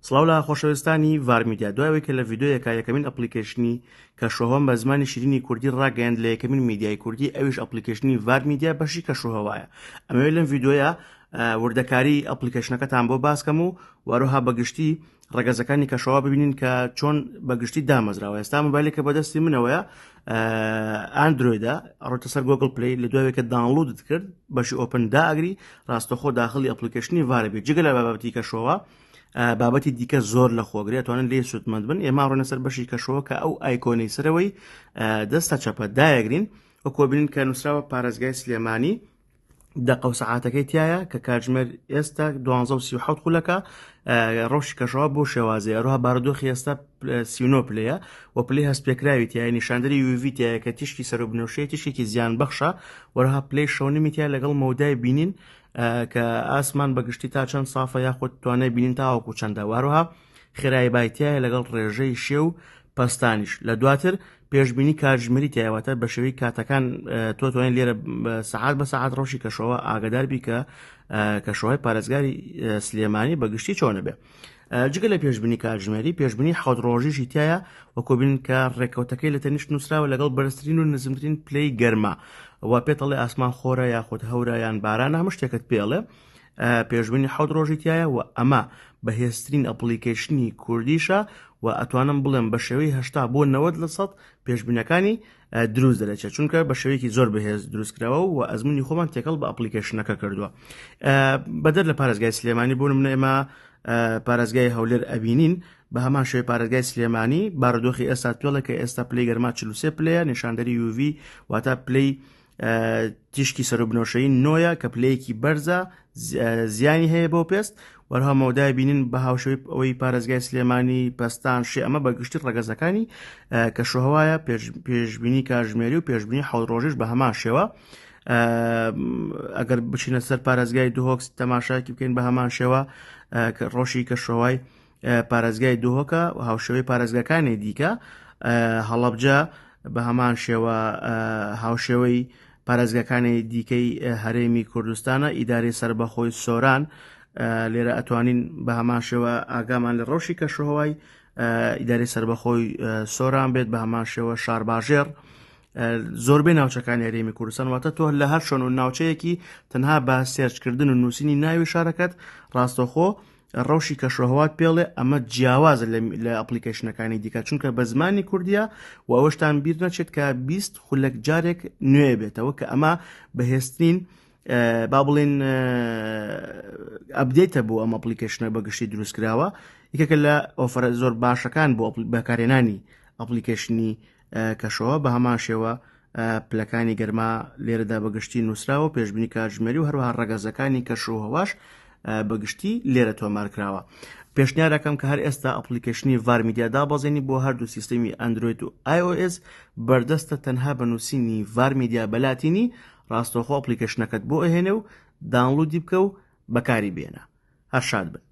سڵاو لە خۆشەویستانی ڤارمیدیا، دوایەوەی کە لە ڤیدۆیەکە یەکەمین ئەپلیکیشنی کەشوهەوەم بە زمانی شیرینی کوردی ڕاگەیاند لە یەکەمین میدیای کوردی، ئەویش ئەپلیکیشنی ڤارمیدیا بەشی کەشوهەوایە. ئەمەوێت لەم ڤیدۆیە وردەکاری ئەپلیکیشنەکەتان بۆ باسکەم و وەروها بەگشتی ڕەگەزەکانی کەشەوە ببینین کە چۆن بەگشتی دامەزراوە. ئێستا مۆبایلێکە بەدەستی منەوەیە، ئاندرۆیدە، ئەڕۆتە سەر گۆگڵ پلەی، لە دوایەوەی کە داونلۆدت کرد بەشی ئۆپن داگری ڕاستەخۆ داخلی ئەپلیکیشنی ڤارە بێت. جگە لە بابەتی کەشەوە بابەتی دیکە زۆر لە خۆگرێت توانن لێ سوودمەند بن. ئێمە ڕۆنە سەر بەشی کەشەوە کە ئەو ئایکۆنەی سەرەوەی دەستە چەپە دایەگرین، وەکو ببینین کە نووسراوە پارێزگای سلێمانی، دقە و سەعاتەکەی تایە کە کاتژمێر ئێستا 12:37 خولەکە، ڕۆژی کەشەوە بۆ شێوازەیە، ئەروها بارودۆخی ئێستا 39 پلەیە و پلەی هەستپێکراوی تایە، نیشاندەری UV تایە کە تیشکی سەر و بنەوشەیە، تیشێکی زیان بەخشە، وەروها پلەی شەونمی تایە لەگەڵ مەودای بینین کە ئاسمان بەگشتی تا چەند سافە یاخود توانای بینین تاوەکو چەندە، وەروها خێرایی بایتایە لەگەڵ ڕێژەی شێ و پەستانیش. لە دواتر پێشبینی کاتژمێری تایەواتە بە شێوەی کاتەکان تۆ توانین لێرە سەعات بە سەعات ڕۆژی کەشەوە ئاگادار بی کە کەشەوەی پارێزگاری سلێمانی بەگشتی چۆنە بێ. جگە لە پێشبینی کاتژمێری، پێشبینی حەوت ڕۆژیشی تایە، وەکو بینین کە ڕێکەوتەکەی لە تەنیشت نووسراوە لەگەڵ بەرزترین و نزمترین پلەی گەرما، وا پێتەڵێ ئاسمان خۆرە یاخود هەورە یان بارانە، هەموو شتێکت پێڵێ. پێشبینی حەوت ڕۆژی تایە و ئەمە بەهێزترین ئەپلیکیشنی کوردیشە و ئەتوانم بڵێم بە شێوەی 80 بۆ 90% پێشبینەکانی دروست دەرەچێت، چونکە بە شێوەیەکی زۆر بەهێز دروستکراوە و ئەزمموی خۆمان تێکەڵ بە ئەپلیکیشنەکە کردووە. بەدەر لە پارێزگای سلێمانی بوون منە ئێمە پارێزگای هەولێر ئەبینین، بە هەمان شێوەی پارێزگای سلێمانی بارودۆخی ئێستا پێڵە کە ئێستا پلەی گەرما 43 پلەیە، نیشاندەری UV واتە پلەی تیشکی سەر و بنەوشەی نۆیە کە پلەیەکی بەرزە، زیانی هەیە بۆ پێست، وەرها مەودای بینین بە هاوشەوەی ئەوەی پارێزگای سلێمانی، پەستان، شێ، ئەمە بەگشتی ڕەگەزەکانی کەشوهەوایە، پێشبینی کاتژمێری و پێشبینی حەوت ڕۆژیش بە هەمان شێوە. ئەگەر بچینە سەر پارێزگای دوهۆک تەماشاکی بکەین بە هەمان شێوە ڕۆژی کەشوهەوای پارێزگای دوهۆکە و هاوشێوەی پارێزگاکانی دیکە. هەڵەبجە بە هەمان شێوە هاوشێوەی پارێزگاکانی دیکەی هەرێمی کوردستانە، ئیدارەی سەربەخۆی سۆران، لێرە ئەتوانین بە هەمان شێوە ئاگامان لە ڕۆژی کەشوهەوای ئیدارەی سەربەخۆی سۆران بێت، بە هەمان شێوە شارباژێر، زۆربەی ناوچەکانی هەرێمی کوردستان. واتە تۆ لە هەر شوێن و ناوچەیەکی تەنها بە سێرچکردن و نووسینی ناوی شارەکەت ڕاستەخۆ ڕۆژی کەشوهەوات پێڵێ ئەمە جیاوازە لە ئەپلیکیشنەکانی دیکە، چونکە بە زمانی کوردیە و ئەوەشتان بیر نەچێت کە 20 خولەک جارێک نوێ بێتەوە، کە ئەمە بەهێزترین با بڵێن ئەپدێتە بۆ ئەم ئەپلیکیشنە بەگشتی دروستکراوە. یەکێکە لە ئۆفەرە زۆر باشەکان بۆ بەکارهێنانی ئەپلیکیشنی کەشەوە. بە هەمان شێوە پلەکانی گەرما لێرەدا بەگشتی نووسراوە، پێشبینی کاتژمێری و هەروەها ڕەگەزەکانی کەشوهەواش بەگشتی لێرە تۆمارکراوە. پێشنیارەکەم کە هەر ئێستا ئەپلیکیشنی ڤارمیدیا دابەزێنی بۆ هەردوو سیستەمی ئەندرۆید و iOS، بەردەستە تەنها بە نووسینی ڤارمیدیا بەلاتینی، ڕاستەخۆ ئەپلیکیشنەکەت بۆ ئەهێنێ و داونلۆدی بکە و بەکاری بێنە. هەر شاد بن.